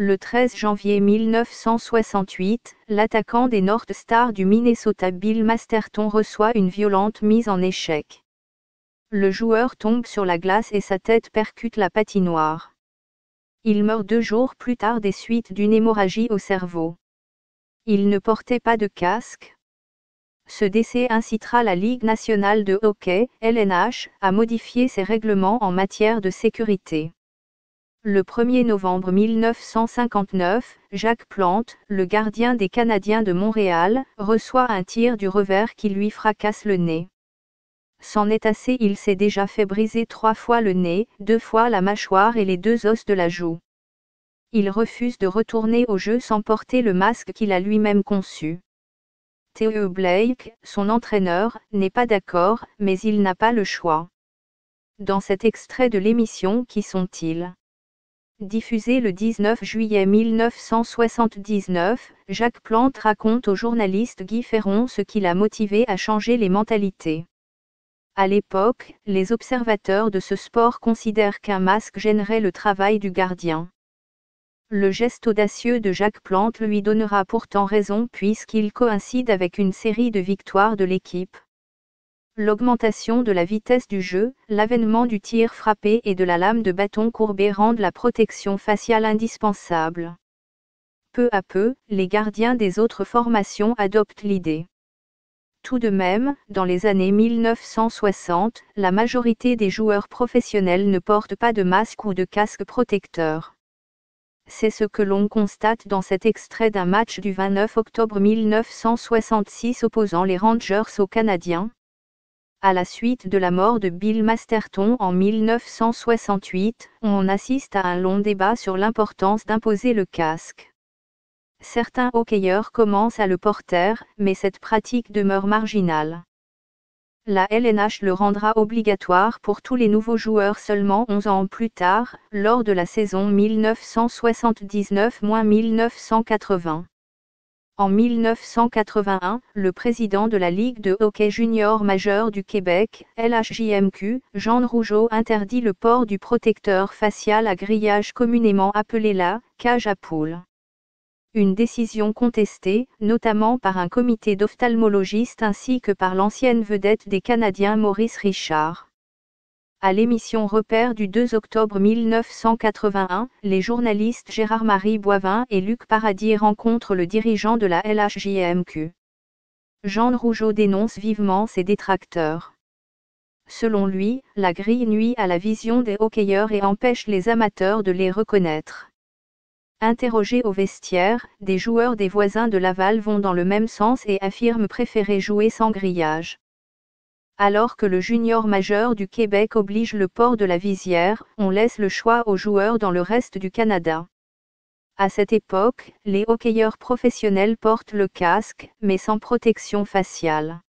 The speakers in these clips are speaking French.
Le 13 janvier 1968, l'attaquant des North Stars du Minnesota Bill Masterton reçoit une violente mise en échec. Le joueur tombe sur la glace et sa tête percute la patinoire. Il meurt 2 jours plus tard des suites d'une hémorragie au cerveau. Il ne portait pas de casque. Ce décès incitera la Ligue nationale de hockey, LNH, à modifier ses règlements en matière de sécurité. Le 1er novembre 1959, Jacques Plante, le gardien des Canadiens de Montréal, reçoit un tir du revers qui lui fracasse le nez. C'en est assez, il s'est déjà fait briser 3 fois le nez, 2 fois la mâchoire et les 2 os de la joue. Il refuse de retourner au jeu sans porter le masque qu'il a lui-même conçu. Theo Blake, son entraîneur, n'est pas d'accord, mais il n'a pas le choix. Dans cet extrait de l'émission Qui sont-ils ? Diffusé le 19 juillet 1979, Jacques Plante raconte au journaliste Guy Ferron ce qui l'a motivé à changer les mentalités. À l'époque, les observateurs de ce sport considèrent qu'un masque gênerait le travail du gardien. Le geste audacieux de Jacques Plante lui donnera pourtant raison puisqu'il coïncide avec une série de victoires de l'équipe. L'augmentation de la vitesse du jeu, l'avènement du tir frappé et de la lame de bâton courbé rendent la protection faciale indispensable. Peu à peu, les gardiens des autres formations adoptent l'idée. Tout de même, dans les années 1960, la majorité des joueurs professionnels ne portent pas de masque ou de casque protecteur. C'est ce que l'on constate dans cet extrait d'un match du 29 octobre 1966 opposant les Rangers aux Canadiens. À la suite de la mort de Bill Masterton en 1968, on assiste à un long débat sur l'importance d'imposer le casque. Certains hockeyeurs commencent à le porter, mais cette pratique demeure marginale. La LNH le rendra obligatoire pour tous les nouveaux joueurs seulement 11 ans plus tard, lors de la saison 1979-1980. En 1981, le président de la Ligue de hockey junior majeur du Québec, LHJMQ, Jean Rougeau interdit le port du protecteur facial à grillage communément appelé la « cage à poules ». Une décision contestée, notamment par un comité d'ophtalmologistes ainsi que par l'ancienne vedette des Canadiens Maurice Richard. À l'émission Repère du 2 octobre 1981, les journalistes Gérard-Marie Boivin et Luc Paradis rencontrent le dirigeant de la LHJMQ. Jean Rougeau dénonce vivement ses détracteurs. Selon lui, la grille nuit à la vision des hockeyeurs et empêche les amateurs de les reconnaître. Interrogés au vestiaire, des joueurs des voisins de Laval vont dans le même sens et affirment préférer jouer sans grillage. Alors que le junior majeur du Québec oblige le port de la visière, on laisse le choix aux joueurs dans le reste du Canada. À cette époque, les hockeyeurs professionnels portent le casque, mais sans protection faciale.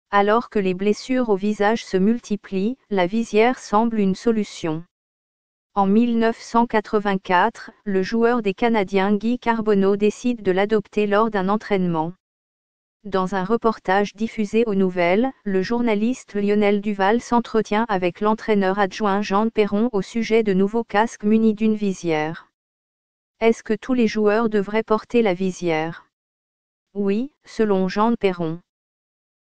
Alors que les blessures au visage se multiplient, la visière semble une solution. En 1984, le joueur des Canadiens Guy Carbonneau décide de l'adopter lors d'un entraînement. Dans un reportage diffusé aux nouvelles, le journaliste Lionel Duval s'entretient avec l'entraîneur adjoint Jean Perron au sujet de nouveaux casques munis d'une visière. Est-ce que tous les joueurs devraient porter la visière ? Oui, selon Jean Perron.